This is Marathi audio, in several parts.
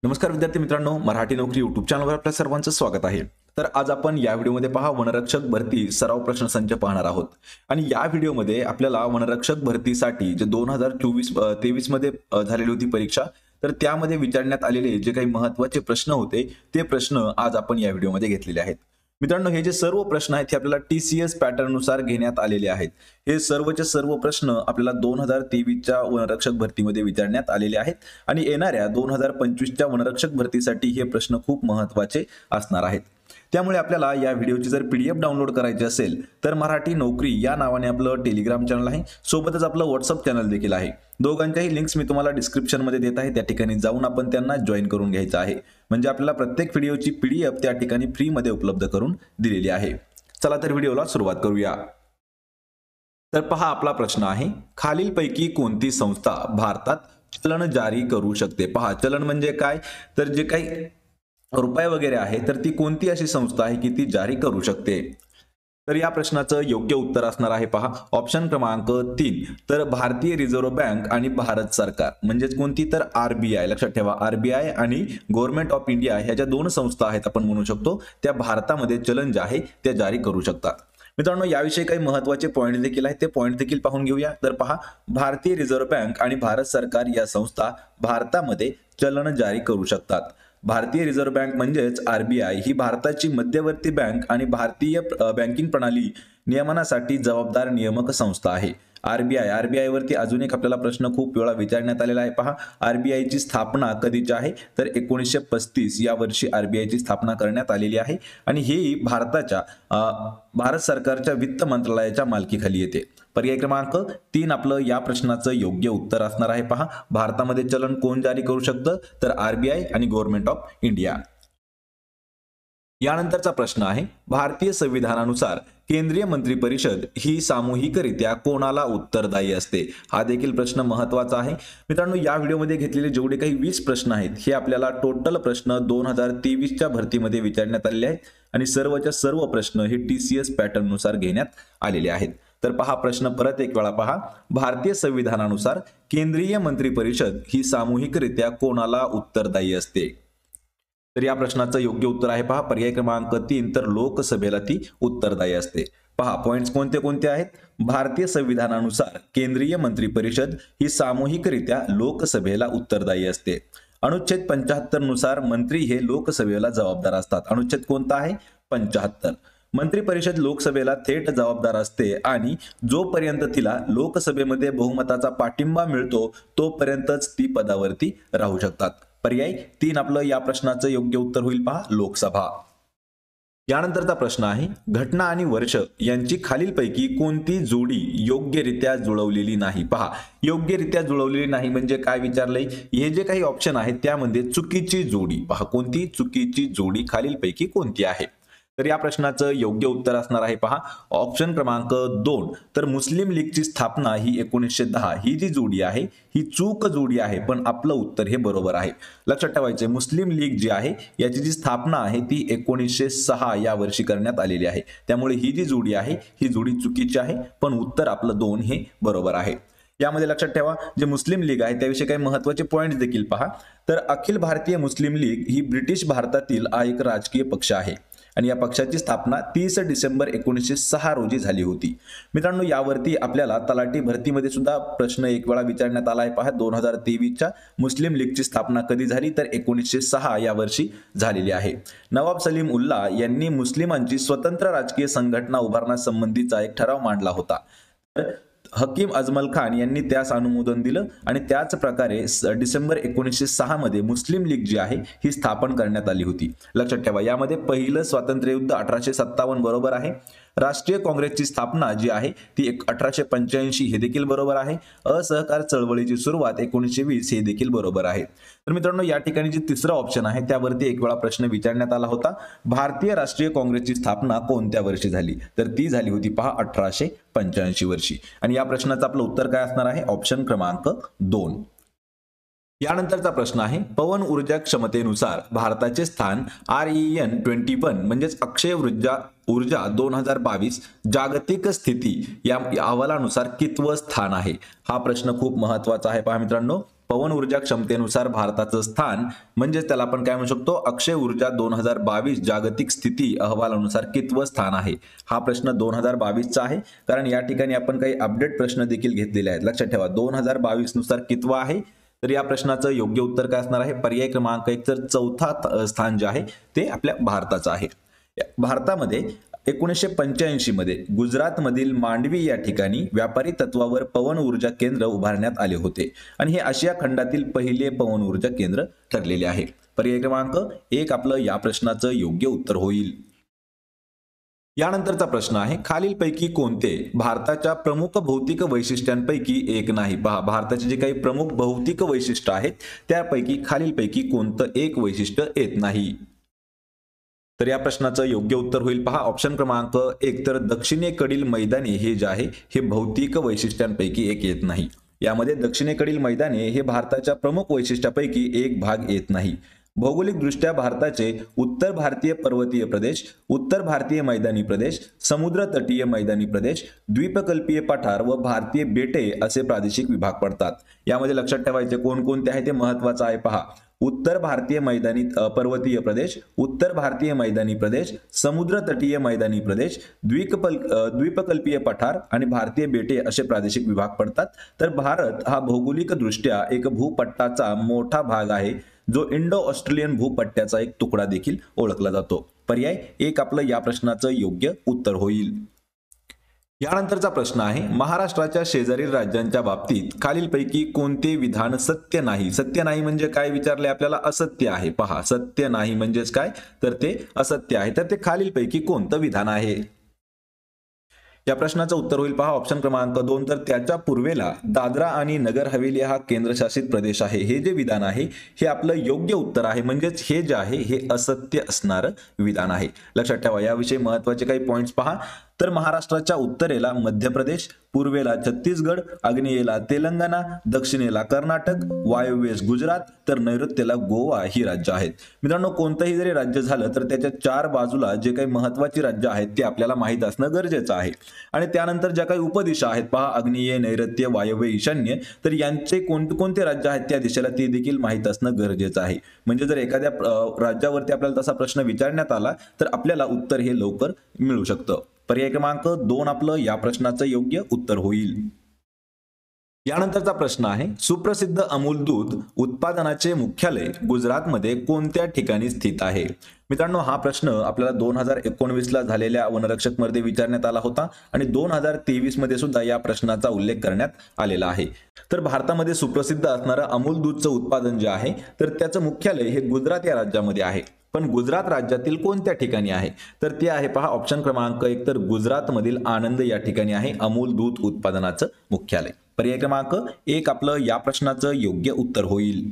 नमस्कार विद्यार्थी मित्रांनो, मराठी नोकरी यूट्यूब चॅनलवर आपल्या सर्वांचं स्वागत आहे। तर आज आपण या व्हिडिओमध्ये वनरक्षक भरती सराव प्रश्नसंच पाहणार आहोत। आणि या व्हिडिओमध्ये आपल्याला वनरक्षक भरतीसाठी जे 2023 मध्ये झालेली होती परीक्षा, तर त्यामध्ये विचारण्यात आलेले जे काही महत्त्वाचे प्रश्न होते ते प्रश्न आज आपण या व्हिडिओमध्ये घेतलेले आहेत। मित्रांनो, हे जे सर्व प्रश्न आहेत हे आपल्याला टीसीएस पॅटर्न नुसार घेण्यात आलेले आहेत। हे सर्वचे सर्व प्रश्न आपल्याला 2023 च्या वनरक्षक भरतीमध्ये विचारण्यात आलेले आहेत आणि येणाऱ्या 2025 च्या वनरक्षक भरतीसाठी हे प्रश्न खूप महत्त्वाचे असणार आहेत। त्यामुळे आपल्याला या व्हिडिओची जर पीडीएफ डाउनलोड करायची असेल तर मराठी नोकरी या नावाने आपलं टेलिग्राम चॅनल आहे, सोबतच आपलं व्हॉट्सअप चॅनल देखील आहे। दोघांच्याही लिंक्स मी तुम्हाला डिस्क्रिप्शन मध्ये देत आहे, त्या ठिकाणी जाऊन आपण त्यांना जॉइन करून घ्यायचं आहे। म्हणजे आपल्याला प्रत्येक व्हिडिओची पीडीएफ त्या ठिकाणी फ्री मध्ये उपलब्ध करून दिलेली आहे। चला तर व्हिडिओला सुरुवात करूया। तर पहा, आपला प्रश्न आहे, खालीलपैकी कोणती संस्था भारतात चलन जारी करू शकते? पहा, चलन म्हणजे काय, तर जे काही रुपये वगैरे आहे तर ती कोणती अशी संस्था आहे की ती जारी करू शकते? तर या प्रश्नाचं योग्य उत्तर असणार आहे पहा ऑप्शन क्रमांक 3, तर भारतीय रिझर्व्ह बँक आणि भारत सरकार, म्हणजेच कोणती, तर आरबीआय। लक्षात ठेवा, आरबीआय आणि गव्हर्नमेंट ऑफ इंडिया ह्या ज्या दोन संस्था आहेत आपण म्हणू शकतो, त्या भारतामध्ये चलन जे आहे ते जारी करू शकतात। मित्रांनो, याविषयी काही महत्त्वाचे पॉइंट देखील आहेत, ते पॉइंट देखील पाहून घेऊया। तर पहा, भारतीय रिझर्व्ह बँक आणि भारत सरकार या संस्था भारतामध्ये चलन जारी करू शकतात। भारतीय रिझर्व्ह बँक म्हणजेच आरबीआय ही भारताची मध्यवर्ती बँक आणि भारतीय बँकिंग प्रणाली नियमनासाठी जबाबदार नियामक संस्था आहे। आरबीआय वरती अजून एक आपल्याला प्रश्न खूप वेळा विचारण्यात आलेला आहे। पहा, आरबीआय ची स्थापना कधीची आहे, तर 1935 या वर्षी आरबीआय ची स्थापना करण्यात आलेली आहे आणि ही भारत सरकारच्या वित्त मंत्रालयाच्या मालकीखाली येते। पर्याय क्रमांक 3 आपलं या प्रश्नाचं योग्य उत्तर असणार आहे। पहा, भारतामध्ये चलन कोण जारी करू शकतं, तर आरबीआय आणि गव्हर्नमेंट ऑफ इंडिया। यानंतरचा प्रश्न आहे, भारतीय संविधानानुसार केंद्रीय मंत्री परिषद ही सामूहिकरित्या कोणाला उत्तरदायी असते? हा देखील प्रश्न महत्त्वाचा आहे। मित्रांनो, या व्हिडिओमध्ये घेतलेले जेवढे काही 20 प्रश्न आहेत हे आपल्याला टोटल प्रश्न 2023 च्या भरतीमध्ये विचारण्यात आलेले आहेत आणि सर्वच्या सर्व प्रश्न हे टीसीएस पॅटर्न नुसार घेण्यात आलेले आहेत। तर पहा, प्रश्न परत एक वेळा पहा, भारतीय संविधानानुसार केंद्रीय मंत्री परिषद ही सामूहिकरित्या कोणाला उत्तरदायी असते? तर या प्रश्नाचं योग्य उत्तर आहे पहा पर्याय क्रमांक 3, तर लोकसभेला ती उत्तरदायी असते। पहा, पॉइंट्स कोणते कोणते आहेत? भारतीय संविधानानुसार केंद्रीय मंत्री परिषद ही सामूहिकरित्या लोकसभेला उत्तरदायी असते। अनुच्छेद 75 नुसार मंत्री हे लोकसभेला जबाबदार असतात। अनुच्छेद कोणता आहे? 75। मंत्री परिषद लोकसभेला थेट जबाबदार असते आणि जोपर्यंत तिला लोकसभेमध्ये बहुमताचा पाठिंबा मिळतो तोपर्यंतच ती पदावरती राहू शकतात। पर्याय 3 आपलं या प्रश्नाचं योग्य उत्तर होईल पहा लोकसभा। यानंतरचा प्रश्न आहे, घटना आणि वर्ष यांची खालीलपैकी कोणती जोडी योग्यरित्या जुळवलेली नाही? पहा, योग्यरित्या जुळवलेली नाही म्हणजे काय विचारलंय? हे जे काही ऑप्शन आहेत त्यामध्ये चुकीची जोडी, पहा कोणती चुकीची जोडी खालीलपैकी कोणती आहे? तर या प्रश्नाचं योग्य उत्तर असणार आहे पहा ऑप्शन क्रमांक 2, तर मुस्लिम लीगची स्थापना ही 1910 ही जी जोडी आहे ही चूक जोडी आहे, पण आपलं उत्तर हे बरोबर आहे। लक्षात ठेवायचे, मुस्लिम लीग जी आहे याची जी स्थापना आहे ती 1906 या वर्षी करण्यात आलेली आहे, त्यामुळे ही जी जोडी आहे ही जोडी चुकीची आहे, पण उत्तर आपलं 2 हे बरोबर आहे। यामध्ये लक्षात ठेवा, जे मुस्लिम लीग आहे त्याविषयी काही महत्त्वाचे पॉइंट्स देखील पहा, तर अखिल भारतीय मुस्लिम लीग ही ब्रिटिश भारतातील एक राजकीय पक्ष आहे आणि या पक्षाची स्थापना 30 डिसेंबर 1906 रोजी झाली होती। मित्रांनो, यावरती आपल्याला तलाठी भरतीमध्ये सुद्धा प्रश्न एक वेळा विचारण्यात आला आहे पहा 2023 च्या मुस्लिम लीगची स्थापना कधी झाली, तर 1906 या वर्षी झालेली आहे। नवाब सलीम उल्ला यांनी मुस्लिमांची स्वतंत्र राजकीय संघटना उभारण्यासंबंधीचा एक ठराव मांडला होता, तर हकीम अजमल खान यांनी त्यास अनुमोदन दिलं आणि त्याच प्रकारे डिसेंबर 1906 मध्ये मुस्लिम लीग जी आहे ही स्थापन करण्यात आली होती। लक्षात ठेवा, यामध्ये पहिलं स्वातंत्र्य युद्ध 1857 बरोबर आहे। राष्ट्रीय काँग्रेसची स्थापना जी आहे ती 1885 हे देखील बरोबर आहे। असहकार चळवळीची सुरुवात 1920 हे देखील बरोबर आहे। तर मित्रांनो, या ठिकाणी जे तिसरा ऑप्शन आहे त्यावरती एक वेळा प्रश्न विचारण्यात आला होता, भारतीय राष्ट्रीय काँग्रेसची स्थापना कोणत्या वर्षी झाली, तर ती झाली होती पहा 1885 वर्षी आणि या प्रश्नाचं आपलं उत्तर काय असणार आहे? ऑप्शन क्रमांक 2। यानंतरचा प्रश्न आहे, पवन ऊर्जा क्षमतेनुसार भारताचे स्थान REN 21 म्हणजेच अक्षय ऊर्जा 2022 जागतिक स्थिती या अहवालानुसार कितवं स्थान आहे? हा प्रश्न खूप महत्त्वाचा आहे पहा मित्रांनो। पवन ऊर्जा क्षमतेनुसार भारताचं स्थान म्हणजेच त्याला आपण काय म्हणू शकतो, अक्षय ऊर्जा 2022 जागतिक स्थिती अहवालानुसार कितवं स्थान आहे? हा प्रश्न 2022चा आहे, कारण या ठिकाणी आपण काही अपडेट प्रश्न देखील घेतलेले आहेत. लक्षात ठेवा 2022 नुसार कितवं आहे? तर या प्रश्नाचं योग्य उत्तर काय असणार आहे? पर्याय क्रमांक 1 तर चौथा स्थान जे आहे ते आपल्या भारताचं आहे. भारतामध्ये 1985 मध्ये गुजरातमधील मांडवी या ठिकाणी व्यापारी तत्वावर पवन ऊर्जा केंद्र उभारण्यात आले होते आणि हे आशिया खंडातील पहिले पवन ऊर्जा केंद्र ठरलेले आहे. पर्याय क्रमांक 1 आपलं या प्रश्नाचं योग्य उत्तर होईल. यानंतरचा प्रश्न आहे, खालीलपैकी कोणते भारताच्या प्रमुख भौतिक वैशिष्ट्यांपैकी एक नाही? पहा, भारताचे जे काही प्रमुख भौतिक वैशिष्ट्य आहेत त्यापैकी खालीलपैकी कोणतं एक वैशिष्ट्य येत नाही? तर या प्रश्नाचं योग्य उत्तर होईल पहा ऑप्शन क्रमांक 1 तर दक्षिणेकडील मैदाने हे जे आहे हे भौतिक वैशिष्ट्यांपैकी एक येत नाही. यामध्ये दक्षिणेकडील मैदाने हे भारताच्या प्रमुख वैशिष्ट्यापैकी एक भाग येत नाही. भौगोलिक दृष्ट्या भारताचे उत्तर भारतीय पर्वतीय प्रदेश, उत्तर भारतीय मैदानी प्रदेश, समुद्र तटीय मैदानी प्रदेश, द्वीपकल्पीय पठार व भारतीय बेटे असे प्रादेशिक विभाग पडतात. यामध्ये लक्षात ठेवायचे कोणकोणते आहे ते महत्त्वाचं आहे पहा. उत्तर भारतीय मैदानी पर्वतीय प्रदेश, उत्तर भारतीय मैदानी प्रदेश, समुद्र तटीय मैदानी प्रदेश, द्वीपकल्पीय पठार आणि भारतीय बेटे असे प्रादेशिक विभाग पडतात. तर भारत हा भौगोलिक दृष्ट्या एक भूपट्टाचा मोठा भाग आहे जो इंडो ऑस्ट्रेलियन भूपट्ट्याचा एक तुकडा देखील ओळखला जातो. पर्याय 1 आपलं या प्रश्नाचं योग्य उत्तर होईल. यानंतरचा प्रश्न आहे, महाराष्ट्राच्या शेजारील राज्यांच्या बाबतीत खालीलपैकी कोणते विधान सत्य नाही? सत्य नाही म्हणजे काय विचारले आपल्याला? असत्य आहे. पहा, सत्य नाही म्हणजेच काय तर ते असत्य आहे. तर ते खालीलपैकी कोणतं विधान आहे? या प्रश्नाचं उत्तर होईल पहा ऑप्शन क्रमांक 2 तर त्याच्या पूर्वेला दादरा आणि नगर हवेली हा केंद्रशासित प्रदेश आहे. हे जे विधान आहे हे आपलं योग्य उत्तर आहे, म्हणजेच हे जे आहे हे असत्य असणारं विधान आहे. लक्षात ठेवा याविषयी महत्त्वाचे काही पॉइंट्स पहा. तर महाराष्ट्राच्या उत्तरेला मध्य प्रदेश, पूर्वेला छत्तीसगड, आग्नेयेला तेलंगणा, दक्षिणेला कर्नाटक, वायव्येस गुजरात तर नैऋत्येला गोवा ही राज्य आहेत. मित्रांनो, कोणतंही जरी राज्य झालं तर त्याच्या चार बाजूला जे काही महत्त्वाची राज्य आहेत ते आपल्याला माहित असणं गरजेचं आहे. आणि त्यानंतर ज्या काही उपदिशा आहेत पहा, आग्नेय, नैऋत्य, वायव्य, ईशान्य, तर यांचे कोणते राज्य आहेत त्या दिशेला ते देखील माहित असणं गरजेचं आहे. म्हणजे जर एखाद्या राज्यावरती आपल्याला तसा प्रश्न विचारण्यात आला तर आपल्याला उत्तर हे लवकर मिळू शकतं. पर्याय क्रमांक 2 आपलं या प्रश्नाचं योग्य उत्तर होईल. यानंतरचा प्रश्न आहे, सुप्रसिद्ध अमूल दूध उत्पादनाचे मुख्यालय गुजरातमध्ये कोणत्या ठिकाणी स्थित आहे? मित्रांनो, हा प्रश्न आपल्याला 2019 ला झालेल्या वनरक्षक मध्ये विचारण्यात आला होता आणि 2023 मध्ये सुद्धा या प्रश्नाचा उल्लेख करण्यात आलेला आहे. तर भारतामध्ये सुप्रसिद्ध असणारं अमूल दूधचं उत्पादन जे आहे तर त्याचं मुख्यालय हे गुजरात या राज्यामध्ये आहे. पण गुजरात राज्यातील कोणत्या ठिकाणी आहे? तर ते आहे पहा ऑप्शन क्रमांक 1 तर गुजरातमधील आणंद या ठिकाणी आहे अमूल दूध उत्पादनाचं मुख्यालय. पर्याय क्रमांक 1 आपलं या प्रश्नाचं योग्य उत्तर होईल.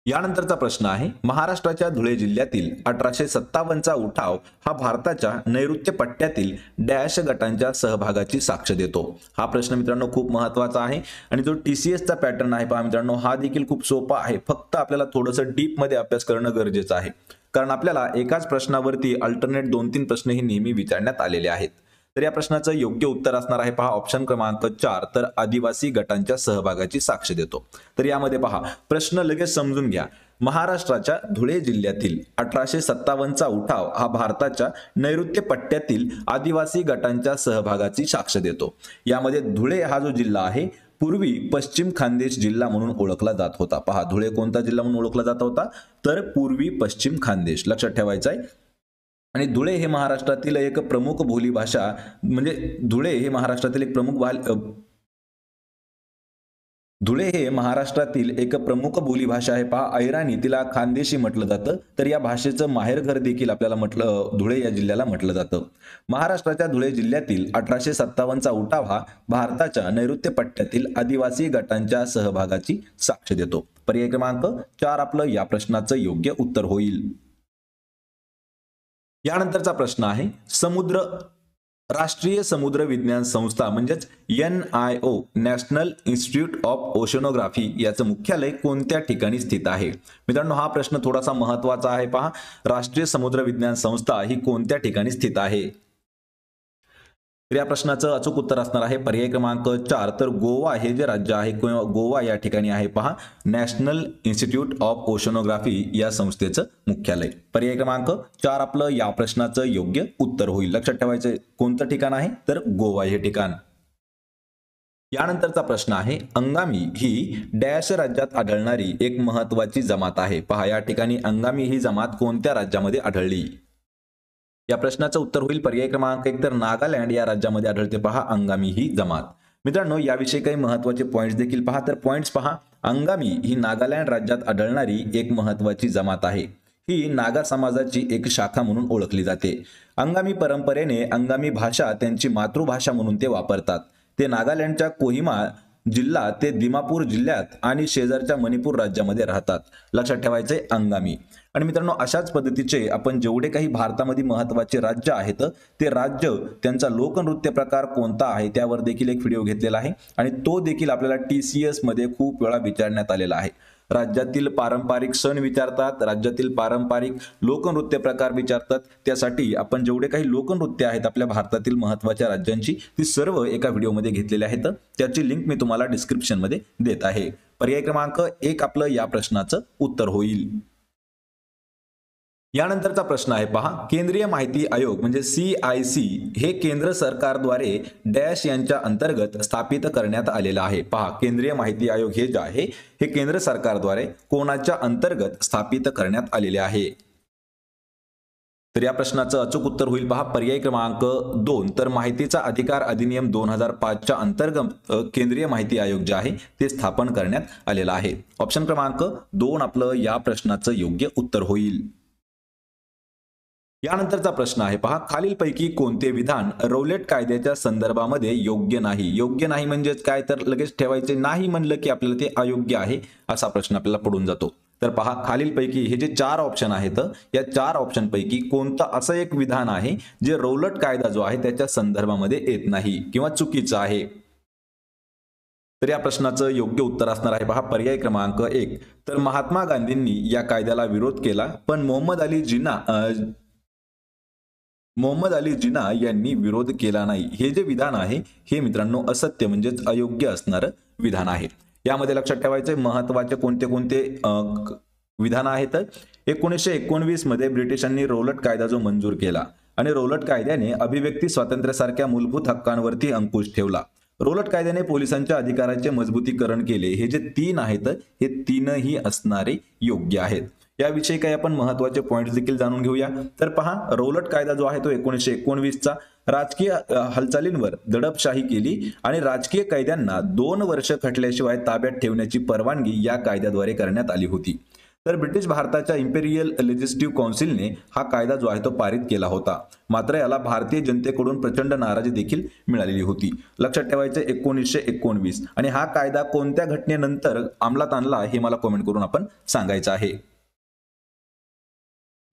यानंतरचा प्रश्न आहे, महाराष्ट्राच्या धुळे जिल्ह्यातील 1857चा उठाव हा भारताच्या नैऋत्य पट्ट्यातील डॅश गटांच्या सहभागाची साक्ष देतो. हा प्रश्न मित्रांनो खूप महत्त्वाचा आहे आणि जो TCS चा पॅटर्न आहे पहा मित्रांनो, हा देखील खूप सोपा आहे. फक्त आपल्याला थोडंसं डीप मध्ये अभ्यास करणं गरजेचं आहे, कारण आपल्याला एकाच प्रश्नावरती अल्टरनेट 2-3 प्रश्न हे नेहमी विचारण्यात आलेले आहेत. तर या प्रश्नाचं योग्य उत्तर असणार आहे पहा ऑप्शन क्रमांक 4 तर आदिवासी गटांच्या सहभागाची साक्ष देतो. तर यामध्ये पहा प्रश्न लगेच समजून घ्या. महाराष्ट्राच्या धुळे जिल्ह्यातील 1857चा उठाव हा भारताच्या नैऋत्य पट्ट्यातील आदिवासी गटांच्या सहभागाची साक्ष देतो. यामध्ये धुळे हा जो जिल्हा आहे पूर्वी पश्चिम खानदेश जिल्हा म्हणून ओळखला जात होता. पहा, धुळे कोणता जिल्हा म्हणून ओळखला जात होता तर पूर्वी पश्चिम खानदेश. लक्षात ठेवायचं आहे. आणि धुळे हे महाराष्ट्रातील एक प्रमुख बोलीभाषा म्हणजे धुळे हे महाराष्ट्रातील एक प्रमुख बोलीभाषा आहे पहा अहिराणी, तिला खानदेशी म्हटलं जातं. तर या भाषेचं माहेरघर देखील आपल्याला धुळे या जिल्ह्याला म्हटलं जातं. महाराष्ट्राच्या धुळे जिल्ह्यातील 1857चा उठाव हा भारताच्या नैऋत्य पट्ट्यातील आदिवासी गटांच्या सहभागाची साक्ष देतो. पर्याय क्रमांक 4 आपलं या प्रश्नाचं योग्य उत्तर होईल. यानंतरचा प्रश्न आहे, राष्ट्रीय समुद्र विज्ञान संस्था म्हणजेच NIO national institute of oceanography याचं मुख्यालय कोणत्या ठिकाणी स्थित आहे? मित्रांनो, हा प्रश्न थोडासा महत्त्वाचा आहे पहा. राष्ट्रीय समुद्र विज्ञान संस्था ही कोणत्या ठिकाणी स्थित आहे? तर या प्रश्नाचं अचूक उत्तर असणार आहे पर्याय क्रमांक 4. तर गोवा हे जे राज्य आहे किंवा गोवा या ठिकाणी आहे पहा नॅशनल इन्स्टिट्यूट ऑफ ओशनोग्राफी या संस्थेचं मुख्यालय. पर्याय क्रमांक 4 आपलं या प्रश्नाचं योग्य उत्तर होईल. लक्षात ठेवायचं कोणतं ठिकाण आहे तर गोवा हे ठिकाण. यानंतरचा प्रश्न आहे अंगामी ही डॅश राज्यात आढळणारी एक महत्वाची जमात आहे. पहा या ठिकाणी अंगामी ही जमात कोणत्या राज्यामध्ये आढळली. या प्रश्नाचं उत्तर होईल पर्याय क्रमांक 1. तर नागालँड या राज्यामध्ये आढळते पहा अंगामी ही जमात. मित्रांनो याविषयी काही महत्वाचे पॉइंट्स देखील पहा. तर पॉइंट्स पहा, अंगामी ही नागालँड राज्यात आढळणारी एक महत्वाची जमात आहे. ही नागा समाजाची एक शाखा म्हणून ओळखली जाते. अंगामी परंपरेने अंगामी भाषा त्यांची मातृभाषा म्हणून ते वापरतात. ते नागालँडच्या कोहिमा जिल्हा ते दिमापूर जिल्ह्यात आणि शेजारच्या मणिपूर राज्यामध्ये राहतात. लक्षात ठेवायचे अंगामी. आणि मित्रांनो अशाच पद्धतीचे आपण जेवढे काही भारतामध्ये महत्त्वाचे राज्य आहेत ते राज्य त्यांचा लोकनृत्य प्रकार कोणता आहे त्यावर देखील एक व्हिडिओ घेतलेला आहे आणि तो देखील आपल्याला TCS मध्ये खूप वेळा विचारण्यात आलेला आहे. राज्यातील पारंपरिक सण विचारतात, राज्यातील पारंपरिक लोकनृत्य प्रकार विचारतात. त्यासाठी आपण जेवढे काही लोकनृत्य आहेत आपल्या भारतातील महत्त्वाच्या राज्यांची ती सर्व एका व्हिडिओमध्ये घेतलेले आहेत. त्याची लिंक मी तुम्हाला डिस्क्रिप्शन मध्ये देत आहे. पर्याय क्रमांक 1 आपलं या प्रश्नाचं उत्तर होईल. यानंतरचा प्रश्न आहे पहा केंद्रीय माहिती आयोग म्हणजे CIC हे केंद्र सरकारद्वारे डॅश यांच्या अंतर्गत स्थापित करण्यात आलेला आहे. पहा केंद्रीय माहिती आयोग हे जे आहे हे केंद्र सरकारद्वारे कोणाच्या अंतर्गत स्थापित करण्यात आलेले आहे. तर या प्रश्नाचं अचूक उत्तर होईल पहा पर्याय क्रमांक 2. तर माहितीचा अधिकार अधिनियम 2005 च्या अंतर्गत केंद्रीय माहिती आयोग जे आहे ते स्थापन करण्यात आलेला आहे. ऑप्शन क्रमांक 2 आपलं या प्रश्नाचं योग्य उत्तर होईल. यानंतरचा प्रश्न आहे पहा खालीलपैकी कोणते विधान रौलेट कायद्याच्या संदर्भामध्ये योग्य नाही. योग्य नाही म्हणजेच काय तर लगेच ठेवायचे नाही म्हणलं की आपल्याला ते अयोग्य आहे असा प्रश्न आपल्याला पडून जातो. तर पहा खालीलपैकी हे जे 4 ऑप्शन आहेत या 4 ऑप्शन पैकी कोणतं असं एक विधान आहे जे रौलट कायदा जो आहे त्याच्या संदर्भामध्ये येत नाही किंवा चुकीचं आहे. तर या प्रश्नाचं योग्य उत्तर असणार आहे पहा पर्याय क्रमांक 1. तर महात्मा गांधींनी या कायद्याला विरोध केला पण मोहम्मद अली जिना यांनी विरोध केला नाही. हे जे विधान आहे हे मित्रांनो असत्य म्हणजेच अयोग्य असणारं विधान आहे. यामध्ये लक्षात ठेवायचे महत्वाचे कोणते कोणते विधान आहेत. 1919 मध्ये ब्रिटिशांनी रौलट कायदा जो मंजूर केला आणि रौलट कायद्याने अभिव्यक्ती स्वातंत्र्यासारख्या मूलभूत हक्कांवरती अंकुश ठेवला. रौलट कायद्याने पोलिसांच्या अधिकाराचे मजबूतीकरण केले. हे जे 3 आहेत हे 3ही असणारे योग्य आहेत. याविषयी काही आपण महत्वाचे पॉइंट्स देखील जाणून घेऊया. तर पहा रौलट कायदा जो आहे तो 1919 चा राजकीय हालचालींवर दडपशाही केली आणि राजकीय कैद्यांना 2 वर्ष खटल्याशिवाय ताब्यात ठेवण्याची परवानगी या कायद्याद्वारे करण्यात आली होती. तर ब्रिटिश भारताच्या इम्पेरियल लेजिस्लेटिव्ह काउन्सिलने हा कायदा जो आहे तो पारित केला होता. मात्र याला भारतीय जनतेकडून प्रचंड नाराजी देखील मिळालेली होती. लक्षात ठेवायचे 1919 आणि हा कायदा कोणत्या घटनेनंतर अंमलात आणला हे मला कमेंट करून आपण सांगायचं आहे.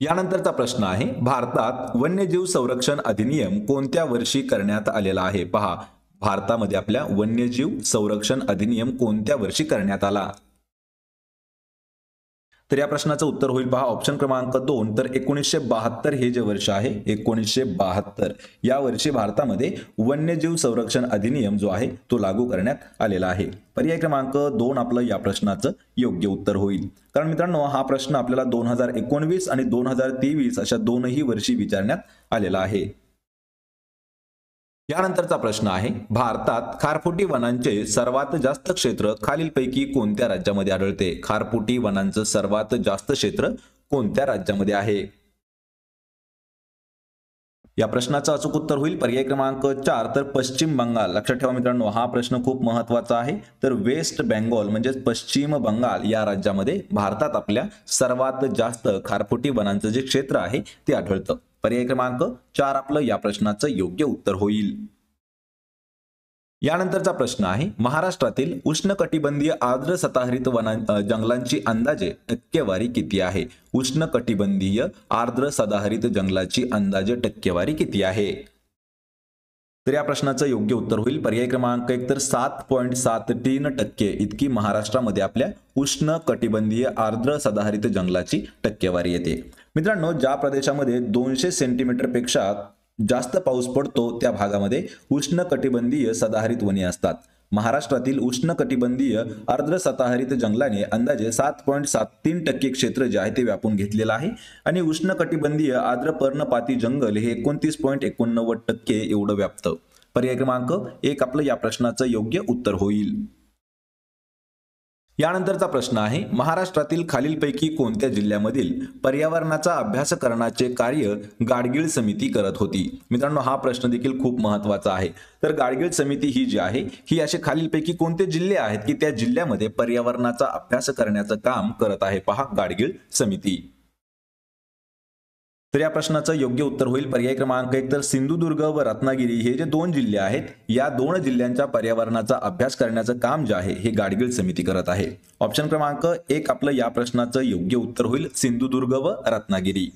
यानंतरचा प्रश्न आहे भारतात वन्यजीव संरक्षण अधिनियम कोणत्या वर्षी करण्यात आलेला आहे. पहा भारतामध्ये आपल्या वन्यजीव संरक्षण अधिनियम कोणत्या वर्षी करण्यात आला. तर या प्रश्नाचं उत्तर होईल पहा ऑप्शन क्रमांक 2. तर 1972 हे जे वर्ष आहे 1972 या वर्षी भारतामध्ये वन्यजीव संरक्षण अधिनियम जो आहे तो लागू करण्यात आलेला आहे. पर्याय क्रमांक 2 आपलं या प्रश्नाचं योग्य उत्तर होईल. कारण मित्रांनो हा प्रश्न आपल्याला 2019 आणि 2023 अशा 2ही वर्षी विचारण्यात आलेला आहे. यानंतरचा प्रश्न आहे भारतात खारफुटी वनांचे सर्वात जास्त क्षेत्र खालीलपैकी कोणत्या राज्यामध्ये आढळते. खारफुटी वनांचं सर्वात जास्त क्षेत्र कोणत्या राज्यामध्ये आहे. या प्रश्नाचं अचूक उत्तर होईल पर्याय क्रमांक 4. तर पश्चिम बंगाल. लक्षात ठेवा मित्रांनो हा प्रश्न खूप महत्वाचा आहे. तर वेस्ट बेंगॉल म्हणजेच पश्चिम बंगाल या राज्यामध्ये भारतात आपल्या सर्वात जास्त खारफुटी वनांचं जे क्षेत्र आहे ते आढळतं. पर्याय क्रमांक 4 आपलं या प्रश्नाचं योग्य उत्तर होईल. यानंतरचा प्रश्न आहे महाराष्ट्रातील उष्णकटिबंधीय आर्द्र सदाहरित जंगलांची अंदाजे टक्केवारी किती आहे. उष्णकटिबंधीय आर्द्र सदाहरित जंगलाची अंदाजे टक्केवारी किती आहे. तर या प्रश्नाचं योग्य उत्तर होईल पर्याय क्रमांक 1. तर 7.73% इतकी महाराष्ट्रामध्ये आपल्या उष्ण कटिबंधीय आर्द्र सदाहरित जंगलाची टक्केवारी येते. मित्रांनो ज्या प्रदेशामध्ये 200 सेंटीमीटर पेक्षा जास्त पाऊस पडतो त्या भागामध्ये उष्णकटिबंधीय सदाहरित वने असतात. महाराष्ट्रातील उष्णकटिबंधीय अर्ध सदाहरित जंगलाने अंदाजे 7.73% क्षेत्र जे आहे ते व्यापून घेतलेलं आहे आणि उष्णकटिबंधीय आर्द्र पर्णपाती जंगल हे 29.89% एवढं व्यापतं. पर्याय क्रमांक 1 आपलं या प्रश्नाचं योग्य उत्तर होईल. यानंतरचा प्रश्न आहे, महाराष्ट्रातील खालीलपैकी कोणत्या जिल्ह्यामधील पर्यावरणाचा अभ्यास करण्याचे कार्य गाडगीळ समिती करत होती? मित्रांनो, हा प्रश्न देखील खूप महत्त्वाचा आहे. तर गाडगीळ समिती ही जी आहे ही असे खालीलपैकी कोणते जिल्हे आहेत की त्या जिल्ह्यामध्ये पर्यावरणाचा अभ्यास करण्याचं काम करत आहे? पहा, गाडगीळ समिती. तर या प्रश्नाचं योग्य उत्तर होईल पर्याय क्रमांक 1. तर सिंधुदुर्ग व रत्नागिरी हे जे 2 जिल्हे आहेत, या 2 जिल्ह्यांच्या पर्यावरणाचा अभ्यास करण्याचं काम जे आहे हे गाडगीळ समिती करत आहे. ऑप्शन क्रमांक 1 आपलं या प्रश्नाचं योग्य उत्तर होईल सिंधुदुर्ग व रत्नागिरी.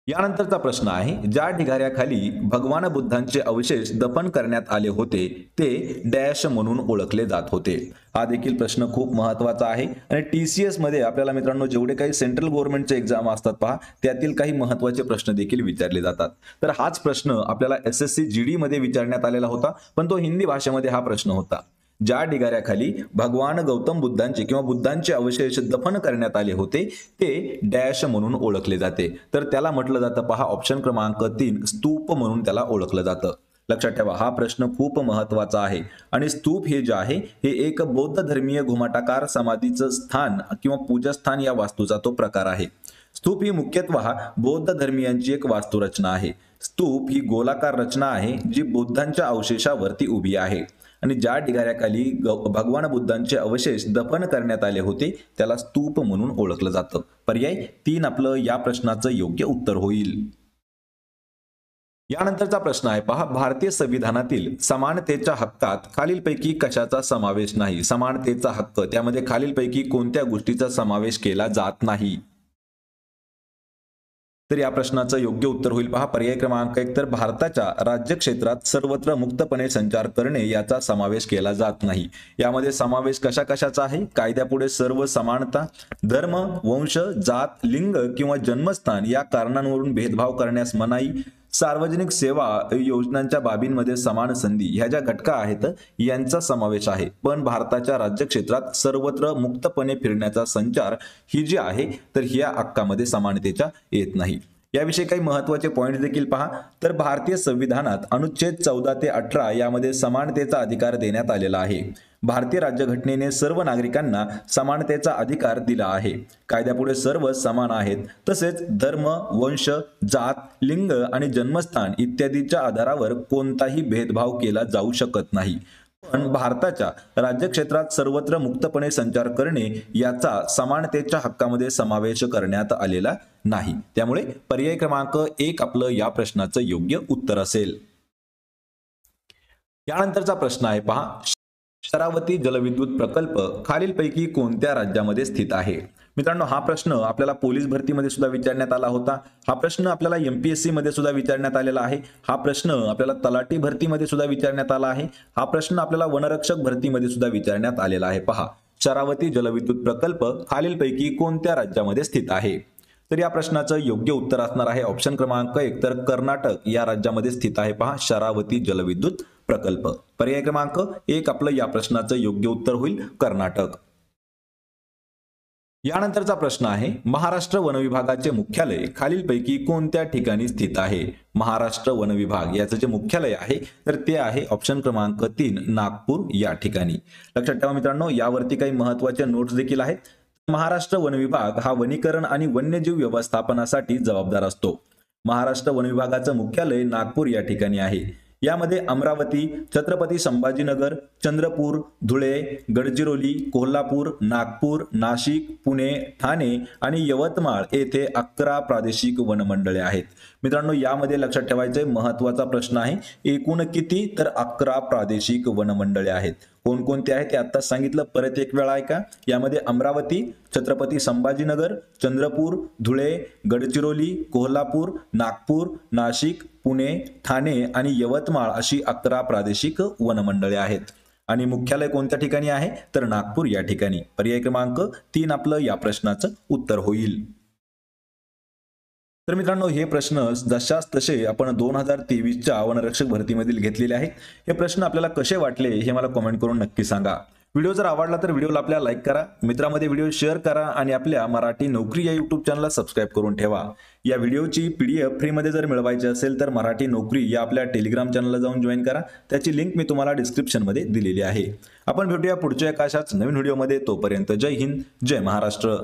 यानंतरचा प्रश्न आहे, ज्या ढिगाऱ्याखाली भगवान बुद्धांचे अवशेष दफन करण्यात आले होते ते डॅश म्हणून ओळखले जात होते? हा देखील प्रश्न खूप महत्त्वाचा आहे आणि TCS मध्ये आपल्याला मित्रांनो जेवढे काही सेंट्रल गव्हर्नमेंटचे एक्झाम असतात पहा, त्यातील काही महत्त्वाचे प्रश्न देखील विचारले जातात. तर हाच प्रश्न आपल्याला SSC GD मध्ये विचारण्यात आलेला होता, पण तो हिंदी भाषेमध्ये हा प्रश्न होता. ज्या ढिगाऱ्याखाली भगवान गौतम बुद्धांचे किंवा बुद्धांचे अवशेष दफन करण्यात आले होते ते डॅश म्हणून ओळखले जाते. तर त्याला म्हटलं जातं पहा, ऑप्शन क्रमांक 3 स्तूप म्हणून त्याला ओळखलं जातं. लक्षात ठेवा, हा प्रश्न खूप महत्त्वाचा आहे आणि स्तूप हे जे आहे हे एक बौद्ध धर्मीय घुमाटाकार समाधीचं स्थान किंवा पूजास्थान या वास्तूचा तो प्रकार आहे. स्तूप ही मुख्यतः बौद्ध धर्मीयांची एक वास्तुरचना आहे. स्तूप ही गोलाकार रचना आहे जी बुद्धांच्या अवशेषावरती उभी आहे आणि ज्या ढिगाऱ्याखाली भगवान बुद्धांचे अवशेष दफन करण्यात आले होते त्याला स्तूप म्हणून ओळखलं जातं. पर्याय 3 आपलं या प्रश्नाचं योग्य उत्तर होईल. यानंतरचा प्रश्न आहे पहा, भारतीय संविधानातील समानतेच्या हक्कात खालीलपैकी कशाचा समावेश नाही? समानतेचा हक्क, त्यामध्ये खालीलपैकी कोणत्या गोष्टीचा समावेश केला जात नाही? तर या प्रश्नाचं योग्य उत्तर होईल पहा, पर्याय क्रमांक 1. तर भारताच्या राज्य क्षेत्रात सर्वत्र मुक्तपणे संचार करणे याचा समावेश केला जात नाही. यामध्ये समावेश कशा कशाचा आहे? कायद्यापुढे सर्व समानता, धर्म, वंश, जात, लिंग किंवा जन्मस्थान या कारणांवरून भेदभाव करण्यास मनाई, सार्वजनिक सेवा योजनांच्या बाबींमध्ये समान संधी, ह्या ज्या घटका आहेत यांचा समावेश आहे. पण भारताच्या राज्य क्षेत्रात सर्वत्र मुक्तपणे फिरण्याचा संचार ही जी आहे तर ह्या हक्कामध्ये समानतेच्या येत नाही. याविषयी काही महत्त्वाचे पॉइंट देखील पहा. तर भारतीय संविधानात अनुच्छेद 14 ते 18 यामध्ये समानतेचा अधिकार देण्यात आलेला आहे. भारतीय राज्यघटनेने सर्व नागरिकांना समानतेचा अधिकार दिला आहे. कायद्यापुढे सर्व समान आहेत. तसेच धर्म, वंश, जात, लिंग आणि जन्मस्थान इत्यादीच्या आधारावर कोणताही भेदभाव केला जाऊ शकत नाही. पण भारताच्या राज्यक्षेत्रात सर्वत्र मुक्तपणे संचार करणे याचा समानतेच्या हक्कामध्ये समावेश करण्यात आलेला नाही. त्यामुळे पर्याय क्रमांक 1 आपलं या प्रश्नाचं योग्य उत्तर असेल. यानंतरचा प्रश्न आहे पहा, शरावती जलविद्युत प्रकल्प खालीलपैकी कोणत्या राज्यामध्ये स्थित आहे? मित्रांनो, हा प्रश्न आपल्याला पोलीस भरतीमध्ये सुद्धा विचारण्यात आला होता. हा प्रश्न आपल्याला MPSC मध्ये सुद्धा विचारण्यात आलेला आहे. हा प्रश्न आपल्याला तलाठी भरतीमध्ये सुद्धा विचारण्यात आला आहे. हा प्रश्न आपल्याला वनरक्षक भरतीमध्ये सुद्धा विचारण्यात आलेला आहे. पहा, शरावती जलविद्युत प्रकल्प खालीलपैकी कोणत्या राज्यामध्ये स्थित आहे? तर या प्रश्नाचं योग्य उत्तर असणार आहे ऑप्शन क्रमांक 1. तर कर्नाटक या राज्यामध्ये स्थित आहे. पहा, शरावती जलविद्युत प्रकल्प. पर्याय क्रमांक 1 आपलं या प्रश्नाचं योग्य उत्तर होईल कर्नाटक. यानंतरचा प्रश्न आहे, महाराष्ट्र वन विभागाचे मुख्यालय खालीलपैकी कोणत्या ठिकाणी स्थित आहे? महाराष्ट्र वन विभाग याचं जे मुख्यालय आहे तर ते आहे ऑप्शन क्रमांक 3 नागपूर या ठिकाणी. लक्षात ठेवा मित्रांनो, यावरती काही महत्त्वाच्या नोट्स देखील आहेत. महाराष्ट्र वन विभाग हा वनीकरण आणि वन्यजीव व्यवस्थापनासाठी जबाबदार असतो. महाराष्ट्र वन विभागाचं मुख्यालय नागपूर या ठिकाणी आहे. यामध्ये अमरावती, छत्रपती संभाजीनगर, चंद्रपूर, धुळे, गडचिरोली, कोल्हापूर, नागपूर, नाशिक, पुणे, ठाणे आणि यवतमाळ येथे 11 प्रादेशिक वनमंडळे आहेत. मित्रांनो, यामध्ये लक्षात ठेवायचे महत्त्वाचा प्रश्न आहे, एकूण किती? तर 11 प्रादेशिक वनमंडळे आहेत. कोणकोणते आहेत ते आत्ताच सांगितलं, परत एक वेळा ऐका. यामध्ये अमरावती, छत्रपती संभाजीनगर, चंद्रपूर, धुळे, गडचिरोली, कोल्हापूर, नागपूर, नाशिक, पुणे, ठाणे आणि यवतमाळ अशी 11 प्रादेशिक वनमंडळे आहेत. आणि मुख्यालय कोणत्या ठिकाणी आहे? तर नागपूर या ठिकाणी. पर्याय क्रमांक 3 आपलं या प्रश्नाचं उत्तर होईल. तर मित्रांनो हे प्रश्न जशाच तसे आपण 2023च्या वनरक्षक भरतीमधील घेतलेले आहेत. हे प्रश्न आपल्याला कसे वाटले हे मला कमेंट करून नक्की सांगा. व्हिडिओ जर आवडला तर व्हिडिओला आपल्या लाईक करा, मित्रांमध्ये व्हिडिओ शेअर करा आणि आपल्या मराठी नोकरी या YouTube चॅनलला सबस्क्राईब करून ठेवा. या व्हिडिओची PDF फ्रीमध्ये जर मिळवायची असेल तर मराठी नोकरी या आपल्या टेलिग्राम चॅनलला जाऊन जॉईन करा. त्याची लिंक मी तुम्हाला डिस्क्रिप्शनमध्ये दिलेली आहे. आपण भेटूया पुढच्या एका अशाच नवीन व्हिडिओमध्ये. तोपर्यंत जय हिंद, जय महाराष्ट्र.